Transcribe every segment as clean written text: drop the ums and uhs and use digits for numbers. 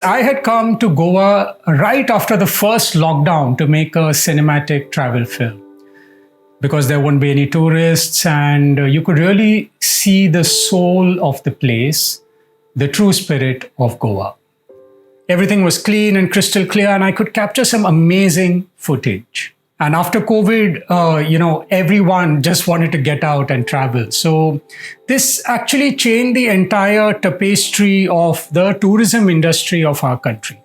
I had come to Goa right after the first lockdown to make a cinematic travel film because there wouldn't be any tourists and you could really see the soul of the place, the true spirit of Goa. Everything was clean and crystal clear, and I could capture some amazing footage. And after COVID, everyone just wanted to get out and travel. So this actually changed the entire tapestry of the tourism industry of our country.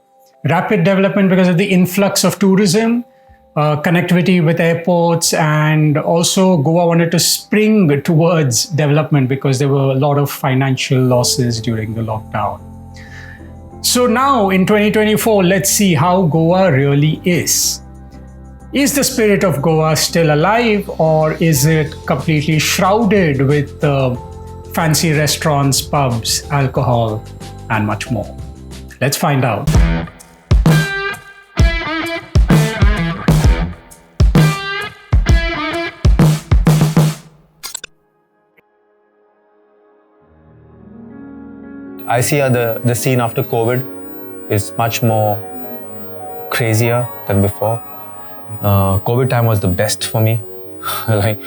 Rapid development because of the influx of tourism, connectivity with airports, and also Goa wanted to spring towards development because there were a lot of financial losses during the lockdown. So now in 2024, let's see how Goa really is. Is the spirit of Goa still alive, or is it completely shrouded with fancy restaurants, pubs, alcohol, and much more? Let's find out. I see the scene after COVID is much more crazier than before. COVID time was the best for me. Like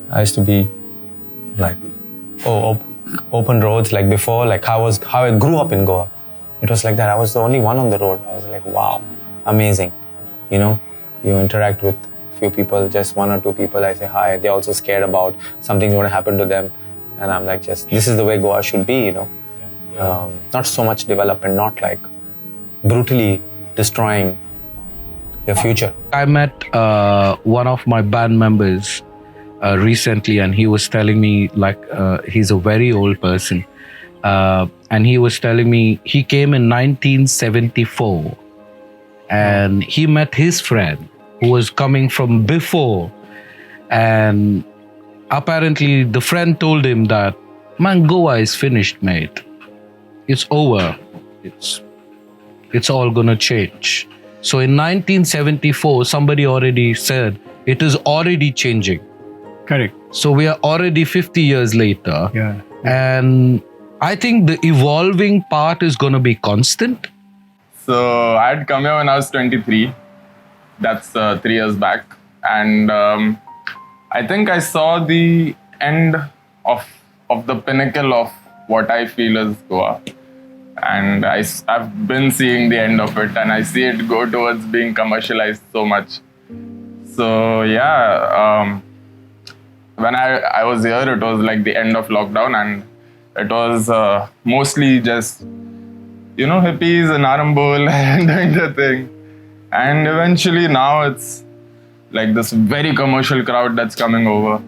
I used to be like, open roads like before, like how I grew up in Goa. It was like that. I was the only one on the road. I was like, wow, amazing. You interact with few people, just one or two people. I say hi. They're also scared about something's going to happen to them, and I'm like, this is the way Goa should be. Not so much development, not like brutally destroying your future. I met one of my band members recently, and he was telling me he's a very old person, and he was telling me he came in 1974 and he met his friend who was coming from before, and apparently the friend told him that, man, Goa is finished, mate. It's over. It's all gonna change. So in 1974, somebody already said it is already changing. Correct. So we are already 50 years later. Yeah. And I think the evolving part is going to be constant. So I had come here when I was 23. That's 3 years back. And I think I saw the end of the pinnacle of what I feel is Goa. And I've been seeing the end of it, and I see it go towards being commercialized so much. So yeah, when I was here, it was like the end of lockdown, and it was mostly just, hippies and Arambol and doing the thing. And eventually now it's like this very commercial crowd that's coming over,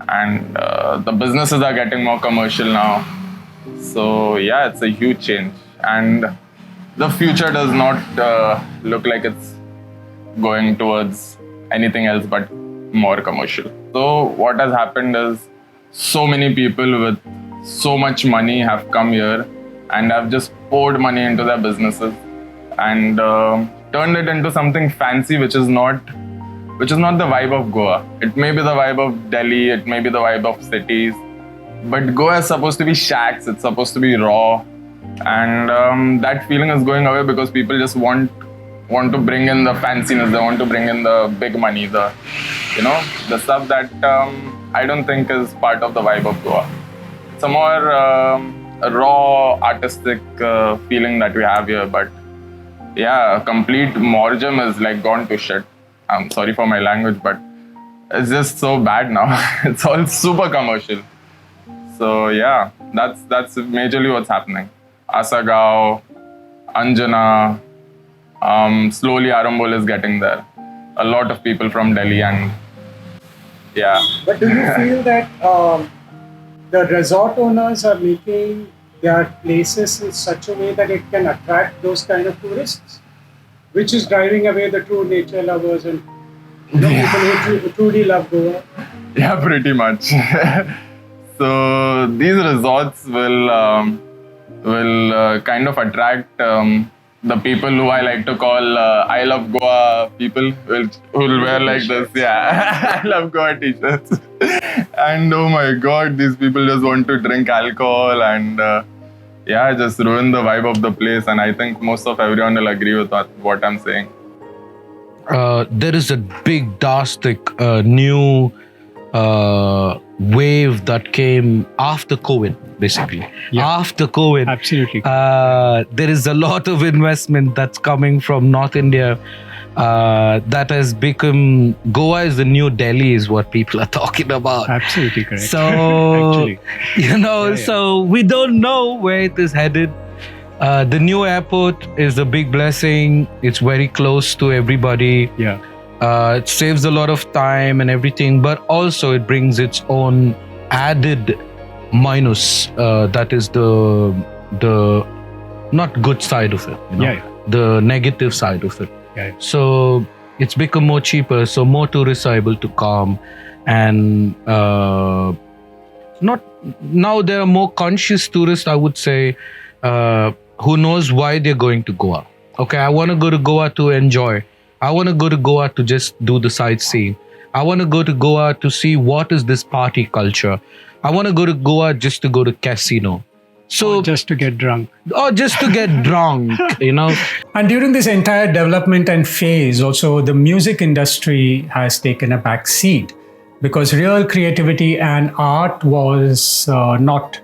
and the businesses are getting more commercial now. So yeah, it's a huge change, and the future does not look like it's going towards anything else but more commercial. So what has happened is so many people with so much money have come here and have just poured money into their businesses and turned it into something fancy, which is not the vibe of Goa. It may be the vibe of Delhi, it may be the vibe of cities, but Goa is supposed to be shacks, it's supposed to be raw, and that feeling is going away because people just want to bring in the fanciness, they want to bring in the big money, the stuff that I don't think is part of the vibe of Goa. It's a more raw, artistic feeling that we have here, but yeah, complete Mandrem is like gone to shit. I'm sorry for my language, but it's just so bad now. It's all super commercial. So yeah, that's majorly what's happening. Asad, Anjana, slowly Arambol is getting there. A lot of people from Delhi, and yeah. But do you feel that the resort owners are making their places in such a way that it can attract those kind of tourists, which is driving away the true nature lovers and people who truly love Goa? Yeah, pretty much. So these resorts will kind of attract the people who I like to call I love Goa people, who will wear like this, yeah, I love Goa t-shirts. And oh my god, these people just want to drink alcohol and yeah, just ruin the vibe of the place. And I think most of everyone will agree with what I'm saying. There is a big drastic new wave that came after COVID, basically. Yeah. After COVID, Absolutely. there is a lot of investment that's coming from North India. That has become Goa is the new Delhi, is what people are talking about. Absolutely correct. So Actually. So we don't know where it is headed. The new airport is a big blessing. It's very close to everybody. Yeah. It saves a lot of time and everything, but also it brings its own added minus. That is the not good side of it. Yeah. The negative side of it. Yeah. So it's become more cheaper, so more tourists are able to come, and not now there are more conscious tourists, I would say, who knows why they're going to Goa. Okay, I want to go to Goa to enjoy. I want to go to Goa to just do the sightseeing. I want to go to Goa to see what is this party culture. I want to go to Goa just to go to casino. So Just to get drunk. or just to get drunk, And during this entire development and phase, also the music industry has taken a back seat because real creativity and art was not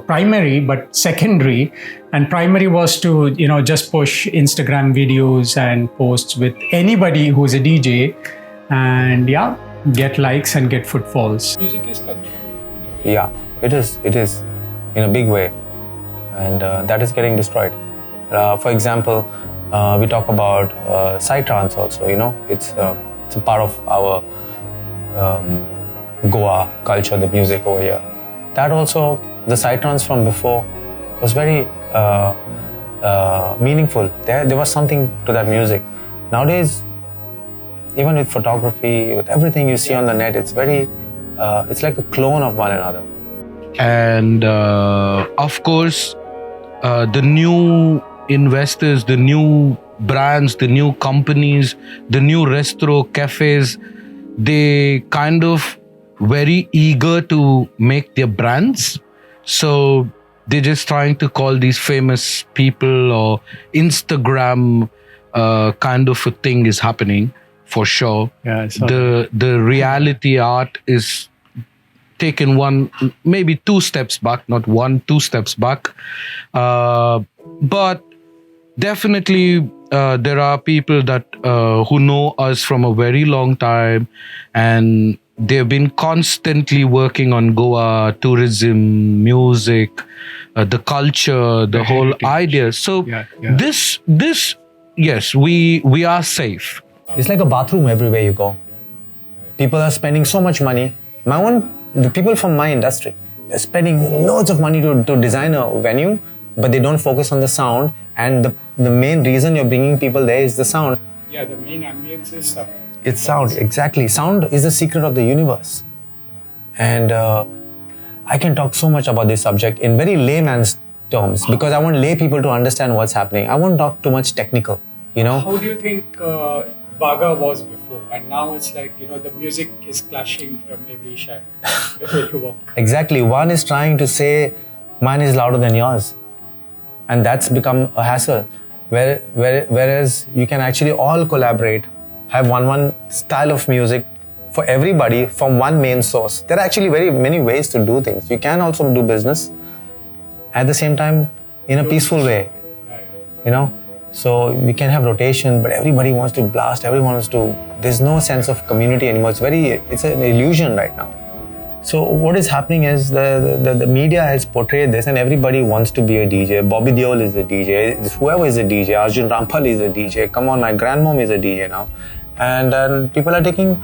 primary but secondary. And primary was to just push Instagram videos and posts with anybody who's a DJ, and get likes and get footfalls. Music is culture. Yeah, it is in a big way, and that is getting destroyed. For example, we talk about psytrance also. It's a part of our Goa culture, the music over here. That also, the psytrance from before was very meaningful. There was something to that music. Nowadays, even with photography, with everything you see on the net, it's very it's like a clone of one another. And of course, the new investors, the new brands, the new companies, the new restaurant cafes, they kind of very eager to make their brands. So they're just trying to call these famous people, or Instagram kind of a thing is happening for sure. Yeah, I saw The reality art is taken maybe 2 steps back, not 2 steps back. But definitely there are people that who know us from a very long time, and they've been constantly working on Goa, tourism, music, the culture, the whole idea. So this, yes, we are safe. It's like a bathroom everywhere you go. People are spending so much money. The people from my industry, they're spending loads of money to design a venue, but they don't focus on the sound. And the main reason you're bringing people there is the sound. Yeah, the main ambience is sound. It's sound, exactly. Sound is the secret of the universe. And I can talk so much about this subject in very layman's terms because I want lay people to understand what's happening. I won't talk too much technical, How do you think Baga was before? And now it's like, the music is clashing from every shack where you walk. Exactly. One is trying to say, mine is louder than yours. And that's become a hassle. Whereas you can actually all collaborate, have one style of music for everybody from one main source. There are actually very many ways to do things. You can also do business at the same time in a peaceful way, So we can have rotation, but everybody wants to blast, everyone wants to, there's no sense of community anymore. It's an illusion right now. So what is happening is the media has portrayed this and everybody wants to be a DJ. Bobby Deol is a DJ, whoever is a DJ, Arjun Rampal is a DJ, come on, my grandmom is a DJ now. And then people are taking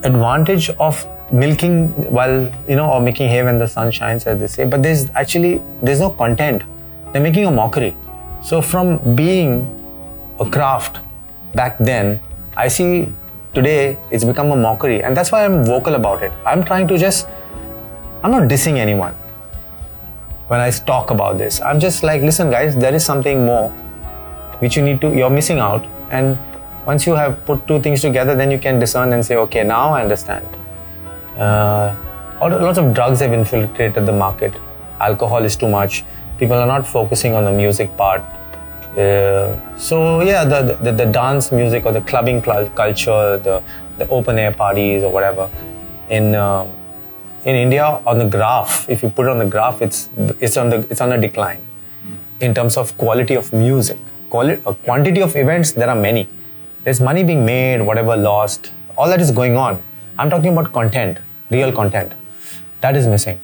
advantage of milking while, or making hay when the sun shines, as they say. But there's no content. They're making a mockery. So from being a craft back then, I see today it's become a mockery. And that's why I'm vocal about it. I'm trying to I'm not dissing anyone when I talk about this. I'm just like, listen guys, there is something more which you're missing out. And once you have put 2 things together, then you can discern and say, okay, now I understand. Lots of drugs have infiltrated the market. alcohol is too much. People are not focusing on the music part. So yeah, the dance music or the clubbing culture, the open air parties or whatever. In India, on the graph, if you put it on the graph, it's on a decline in terms of quality of music. Quantity of events, there are many. There's money being made, whatever lost, all that is going on. I'm talking about content, real content. That is missing.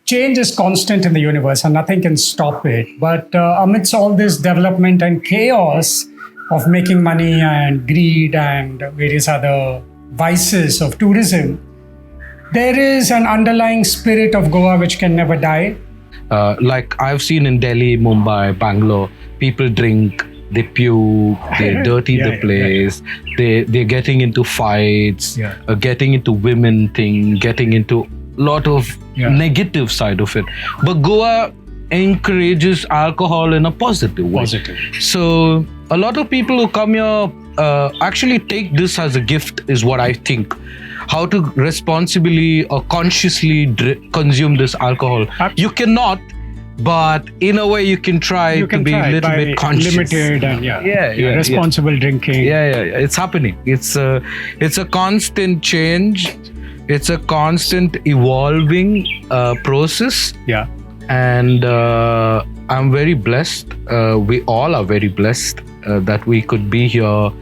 Change is constant in the universe and nothing can stop it. But amidst all this development and chaos of making money and greed and various other vices of tourism, there is an underlying spirit of Goa which can never die. Like I've seen in Delhi, Mumbai, Bangalore, people drink, they puke, they dirty the place, they're getting into fights, getting into women thing, getting into lot of negative side of it. But Goa encourages alcohol in a positive way. So a lot of people who come here actually take this as a gift, is what I think. How to responsibly or consciously consume this alcohol. You cannot, but in a way you can try to be a little bit conscious. Limited and responsible drinking. It's happening. It's a constant change. It's a constant evolving process. And I'm very blessed. We all are very blessed that we could be here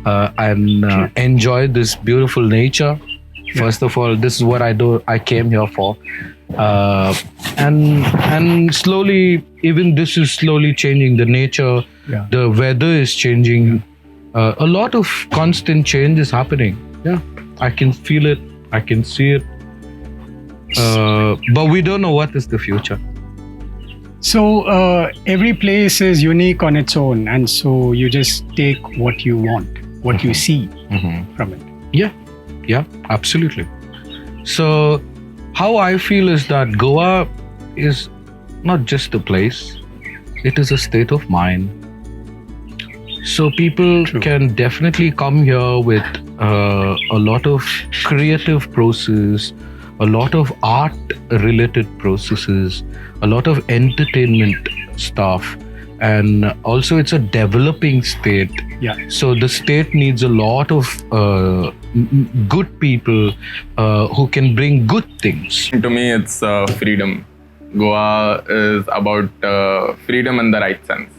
and enjoy this beautiful nature. First of all, this is what I do. I came here for, and slowly, even this is slowly changing. The nature, the weather is changing. A lot of constant change is happening. I can feel it. I can see it. But we don't know what is the future. So every place is unique on its own, and so you just take what you want, what you see from it. Yeah, absolutely. So how I feel is that Goa is not just a place, it is a state of mind. So people can definitely come here with a lot of creative process, a lot of art related processes, a lot of entertainment stuff. And also it's a developing state. So the state needs a lot of good people who can bring good things. To me, it's freedom. Goa is about freedom in the right sense.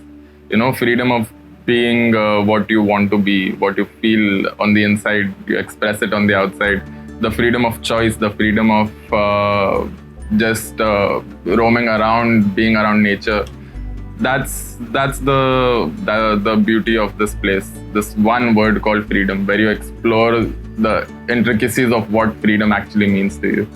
You know, freedom of being what you want to be, what you feel on the inside, you express it on the outside. The freedom of choice, the freedom of just roaming around, being around nature. That's the beauty of this place. This one word called freedom, where you explore the intricacies of what freedom actually means to you.